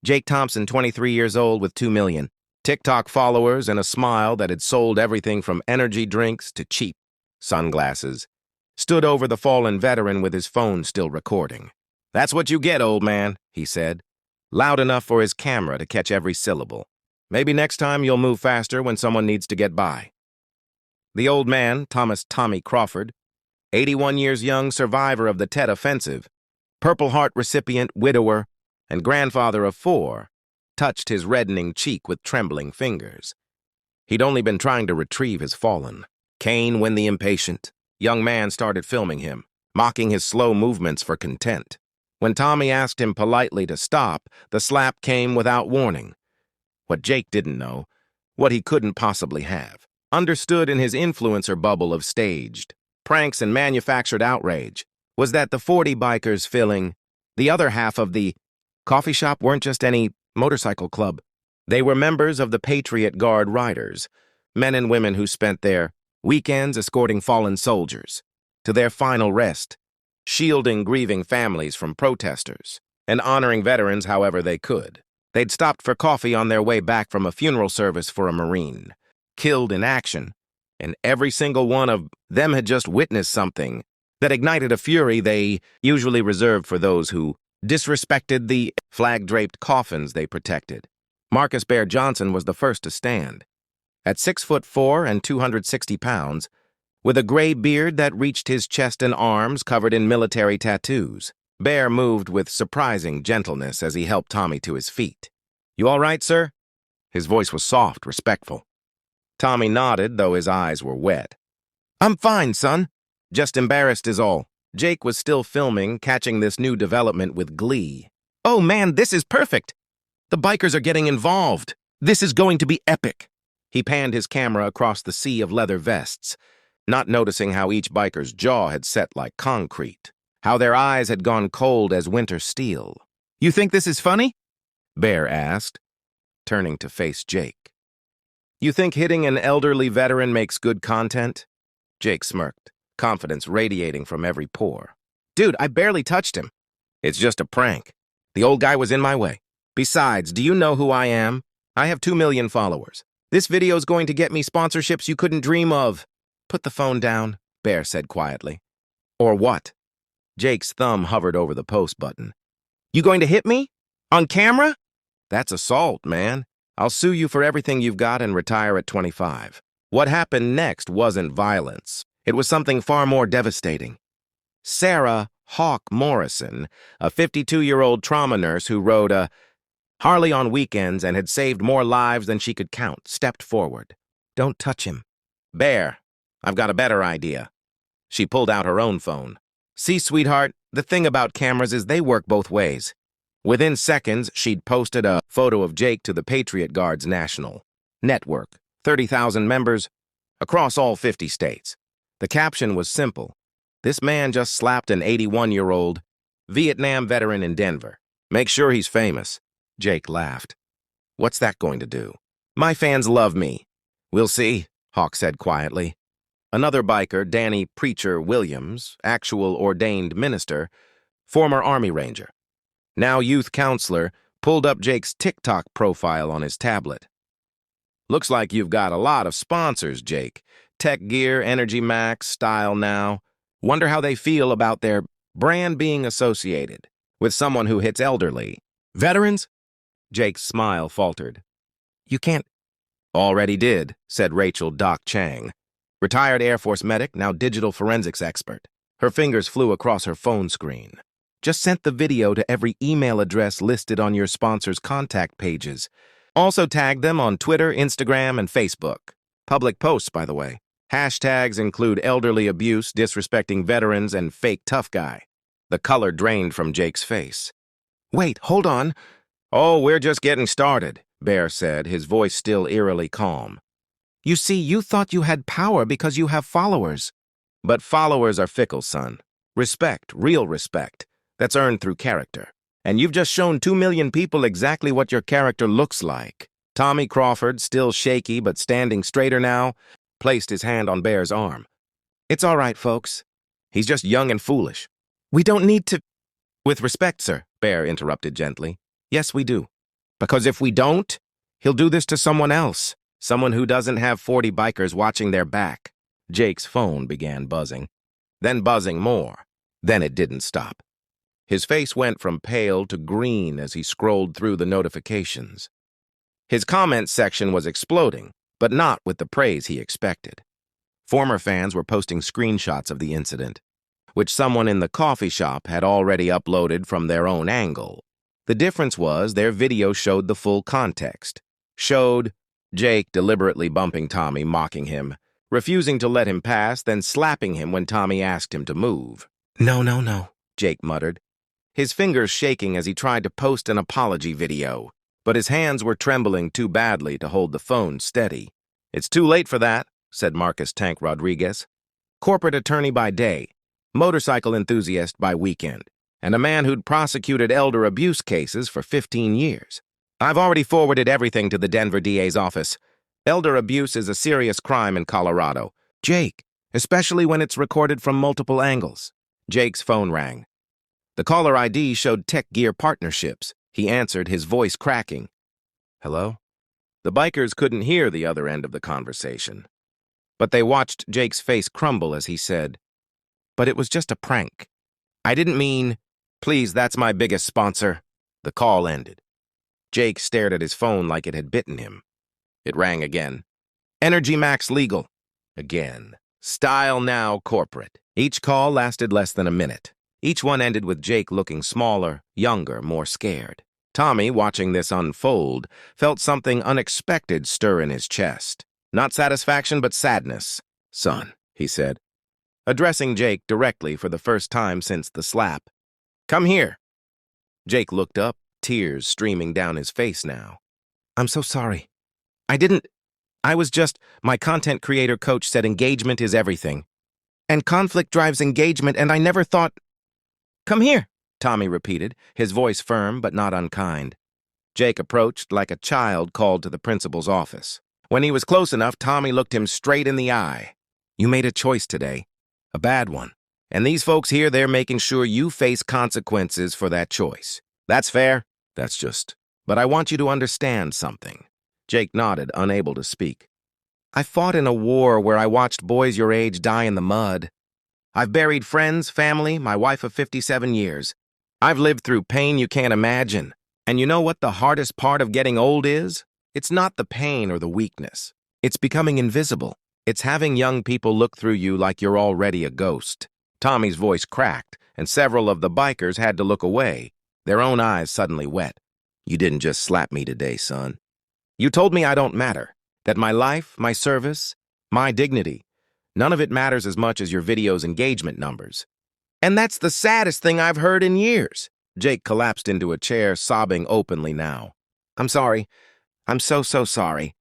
Jake Thompson, 23 years old with 2 million. TikTok followers and a smile that had sold everything from energy drinks to cheap sunglasses. Stood over the fallen veteran with his phone still recording. "That's what you get, old man," he said, loud enough for his camera to catch every syllable. "Maybe next time you'll move faster when someone needs to get by." The old man, Thomas "Tommy" Crawford, 81 years young, survivor of the Tet Offensive, Purple Heart recipient, widower, and grandfather of 4, touched his reddening cheek with trembling fingers. He'd only been trying to retrieve his fallen. Cain, when the impatient young man started filming him, mocking his slow movements for content. When Tommy asked him politely to stop, the slap came without warning. What Jake didn't know, what he couldn't possibly have, understood in his influencer bubble of staged pranks and manufactured outrage, was that the 40 bikers filling the other half of the coffee shop weren't just any motorcycle club. They were members of the Patriot Guard Riders, men and women who spent their weekends escorting fallen soldiers to their final rest, shielding grieving families from protesters, and honoring veterans however they could. They'd stopped for coffee on their way back from a funeral service for a Marine, killed in action, and every single one of them had just witnessed something that ignited a fury they usually reserved for those who disrespected the flag-draped coffins they protected. Marcus Bear Johnson was the first to stand. At 6'4" and 260 pounds, with a gray beard that reached his chest and arms covered in military tattoos, Bear moved with surprising gentleness as he helped Tommy to his feet. "You all right, sir?" His voice was soft, respectful. Tommy nodded, though his eyes were wet. "I'm fine, son. Just embarrassed is all." Jake was still filming, catching this new development with glee. "Oh man, this is perfect! The bikers are getting involved. This is going to be epic." He panned his camera across the sea of leather vests, not noticing how each biker's jaw had set like concrete, how their eyes had gone cold as winter steel. "You think this is funny?" Bear asked, turning to face Jake. "You think hitting an elderly veteran makes good content?" Jake smirked, confidence radiating from every pore. "Dude, I barely touched him. It's just a prank. The old guy was in my way. Besides, do you know who I am? I have 2 million followers. This video's going to get me sponsorships you couldn't dream of." "Put the phone down," Bear said quietly. "Or what?" Jake's thumb hovered over the post button. "You going to hit me? On camera?" "That's assault, man. I'll sue you for everything you've got and retire at 25. What happened next wasn't violence. It was something far more devastating. Sarah Hawk Morrison, a 52-year-old trauma nurse who rode a Harley on weekends and had saved more lives than she could count, stepped forward. "Don't touch him." "Bear, I've got a better idea." She pulled out her own phone. "See, sweetheart, the thing about cameras is they work both ways." Within seconds, she'd posted a photo of Jake to the Patriot Guard's national network, 30,000 members across all 50 states. The caption was simple. "This man just slapped an 81-year-old Vietnam veteran in Denver. Make sure he's famous." Jake laughed. "What's that going to do?" "My fans love me." "We'll see," Hawk said quietly. Another biker, Danny Preacher Williams, actual ordained minister, former Army Ranger, now youth counselor, pulled up Jake's TikTok profile on his tablet. "Looks like you've got a lot of sponsors, Jake. Tech Gear, Energy Max, Style Now. Wonder how they feel about their brand being associated with someone who hits elderly veterans?" Jake's smile faltered. "You can't—" "Already did," said Rachel Doc Chang, retired Air Force medic, now digital forensics expert. Her fingers flew across her phone screen. "Just sent the video to every email address listed on your sponsor's contact pages. Also tagged them on Twitter, Instagram, and Facebook. Public posts, by the way. Hashtags include elderly abuse, disrespecting veterans, and fake tough guy." The color drained from Jake's face. "Wait, hold on." "Oh, we're just getting started," Bear said, his voice still eerily calm. "You see, you thought you had power because you have followers." "But followers are fickle, son. Respect, real respect, that's earned through character. And you've just shown 2 million people exactly what your character looks like." Tommy Crawford, still shaky but standing straighter now, placed his hand on Bear's arm. "It's all right, folks. He's just young and foolish. We don't need to—" "With respect, sir," Bear interrupted gently. "Yes, we do. Because if we don't, he'll do this to someone else, someone who doesn't have 40 bikers watching their back. Jake's phone began buzzing, then buzzing more. Then it didn't stop. His face went from pale to green as he scrolled through the notifications. His comments section was exploding, but not with the praise he expected. Former fans were posting screenshots of the incident, which someone in the coffee shop had already uploaded from their own angle. The difference was their video showed the full context. Showed Jake deliberately bumping Tommy, mocking him, refusing to let him pass, then slapping him when Tommy asked him to move. "No, no, no," Jake muttered, his fingers shaking as he tried to post an apology video, but his hands were trembling too badly to hold the phone steady. "It's too late for that," said Marcus Tank Rodriguez, corporate attorney by day, motorcycle enthusiast by weekend, and a man who'd prosecuted elder abuse cases for 15 years. "I've already forwarded everything to the Denver DA's office. Elder abuse is a serious crime in Colorado. Jake, especially when it's recorded from multiple angles." Jake's phone rang. The caller ID showed Tech Gear Partnerships. He answered, his voice cracking. "Hello?" The bikers couldn't hear the other end of the conversation, but they watched Jake's face crumble as he said, "But it was just a prank. I didn't mean, please, that's my biggest sponsor." The call ended. Jake stared at his phone like it had bitten him. It rang again. "Energy Max Legal." Again. "Style Now Corporate." Each call lasted less than a minute. Each one ended with Jake looking smaller, younger, more scared. Tommy, watching this unfold, felt something unexpected stir in his chest. Not satisfaction, but sadness. "Son," he said, addressing Jake directly for the first time since the slap. "Come here." Jake looked up, tears streaming down his face now. "I'm so sorry. I was just, my content creator coach said engagement is everything. And conflict drives engagement, and I never thought—" "Come here," Tommy repeated, his voice firm but not unkind. Jake approached like a child called to the principal's office. When he was close enough, Tommy looked him straight in the eye. "You made a choice today. A bad one. And these folks here, they're making sure you face consequences for that choice. That's fair? That's just. But I want you to understand something." Jake nodded, unable to speak. "I fought in a war where I watched boys your age die in the mud. I've buried friends, family, my wife of 57 years. I've lived through pain you can't imagine. And you know what the hardest part of getting old is? It's not the pain or the weakness. It's becoming invisible. It's having young people look through you like you're already a ghost." Tommy's voice cracked, and several of the bikers had to look away, their own eyes suddenly wet. "You didn't just slap me today, son. You told me I don't matter, that my life, my service, my dignity, none of it matters as much as your video's engagement numbers. And that's the saddest thing I've heard in years." Jake collapsed into a chair, sobbing openly now. "I'm sorry. I'm so sorry."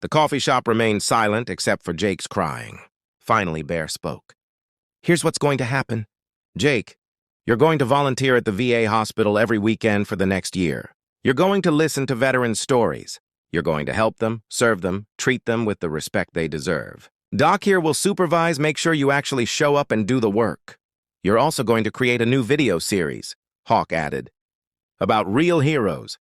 The coffee shop remained silent except for Jake's crying. Finally, Bear spoke. "Here's what's going to happen. Jake, you're going to volunteer at the VA hospital every weekend for the next year. You're going to listen to veterans' stories. You're going to help them, serve them, treat them with the respect they deserve. Doc here will supervise, make sure you actually show up and do the work. You're also going to create a new video series," Hawk added, "about real heroes.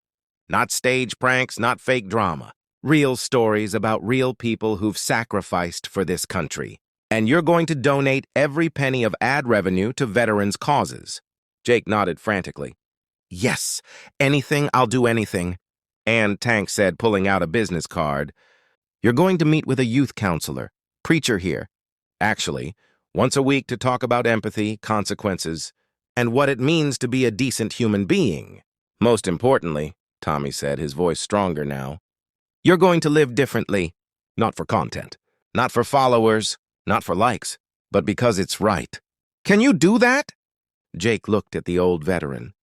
Not stage pranks, not fake drama. Real stories about real people who've sacrificed for this country. And you're going to donate every penny of ad revenue to veterans' causes." Jake nodded frantically. "Yes, anything, I'll do anything." And Tank said, pulling out a business card, "You're going to meet with a youth counselor, preacher here. Actually, once a week to talk about empathy, consequences, and what it means to be a decent human being. Most importantly," Tommy said, his voice stronger now, "you're going to live differently. Not for content, not for followers, not for likes, but because it's right." "Can you do that?" Jake looked at the old veteran,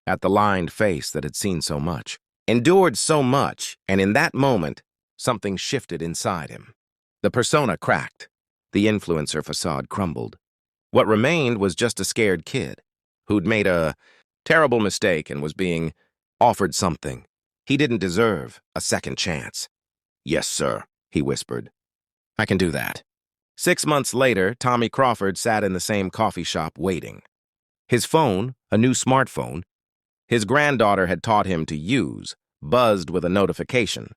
at the lined face that had seen so much, endured so much, and in that moment, something shifted inside him. The persona cracked. The influencer facade crumbled. What remained was just a scared kid who'd made a terrible mistake and was being offered something he didn't deserve, a second chance. "Yes, sir," he whispered. "I can do that." 6 months later, Tommy Crawford sat in the same coffee shop waiting. His phone, a new smartphone, his granddaughter had taught him to use, buzzed with a notification.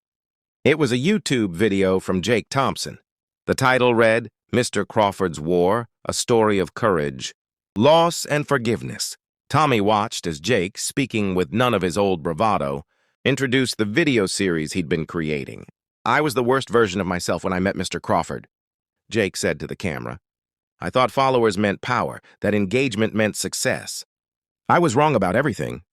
It was a YouTube video from Jake Thompson. The title read, "Mr. Crawford's War, A Story of Courage, Loss and Forgiveness." Tommy watched as Jake, speaking with none of his old bravado, introduced the video series he'd been creating. "I was the worst version of myself when I met Mr. Crawford," Jake said to the camera. "I thought followers meant power, that engagement meant success. I was wrong about everything."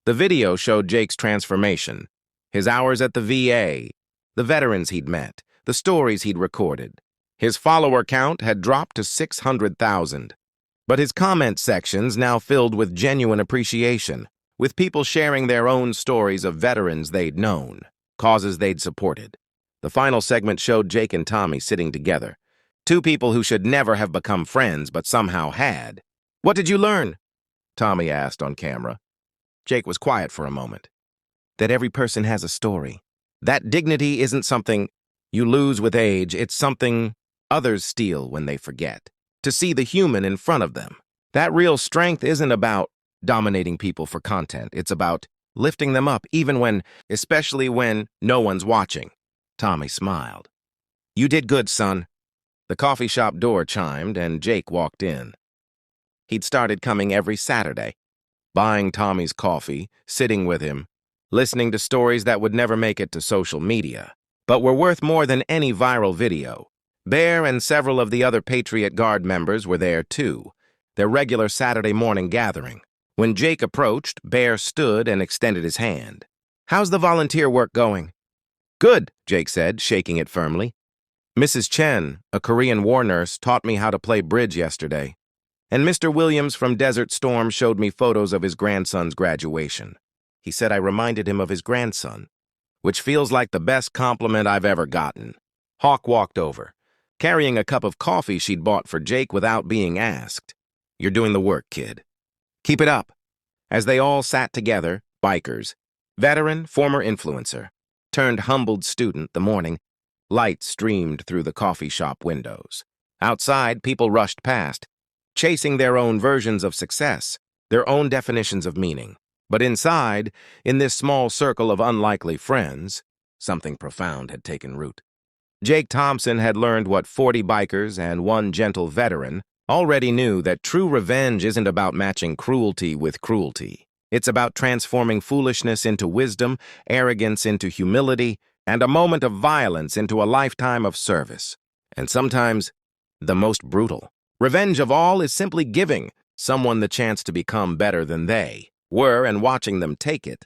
The video showed Jake's transformation, his hours at the VA, the veterans he'd met, the stories he'd recorded. His follower count had dropped to 600,000. But his comment sections now filled with genuine appreciation, with people sharing their own stories of veterans they'd known, causes they'd supported. The final segment showed Jake and Tommy sitting together, two people who should never have become friends but somehow had. "What did you learn?" Tommy asked on camera. Jake was quiet for a moment. "That every person has a story. That dignity isn't something you lose with age, it's something others steal when they forget. To see the human in front of them. That real strength isn't about dominating people for content. It's about lifting them up, especially when no one's watching." Tommy smiled. "You did good, son." The coffee shop door chimed and Jake walked in. He'd started coming every Saturday, buying Tommy's coffee, sitting with him, listening to stories that would never make it to social media, but were worth more than any viral video. Bear and several of the other Patriot Guard members were there too, their regular Saturday morning gathering. When Jake approached, Bear stood and extended his hand. "How's the volunteer work going?" "Good," Jake said, shaking it firmly. "Mrs. Chen, a Korean war nurse, taught me how to play bridge yesterday. And Mr. Williams from Desert Storm showed me photos of his grandson's graduation. He said I reminded him of his grandson, which feels like the best compliment I've ever gotten." Hawk walked over, carrying a cup of coffee she'd bought for Jake without being asked. "You're doing the work, kid. Keep it up." As they all sat together, bikers, veteran, former influencer, turned humbled student the morning, light streamed through the coffee shop windows. Outside, people rushed past, chasing their own versions of success, their own definitions of meaning. But inside, in this small circle of unlikely friends, something profound had taken root. Jake Thompson had learned what 40 bikers and one gentle veteran already knew, that true revenge isn't about matching cruelty with cruelty. It's about transforming foolishness into wisdom, arrogance into humility, and a moment of violence into a lifetime of service. And sometimes, the most brutal. Revenge of all is simply giving someone the chance to become better than they were and watching them take it.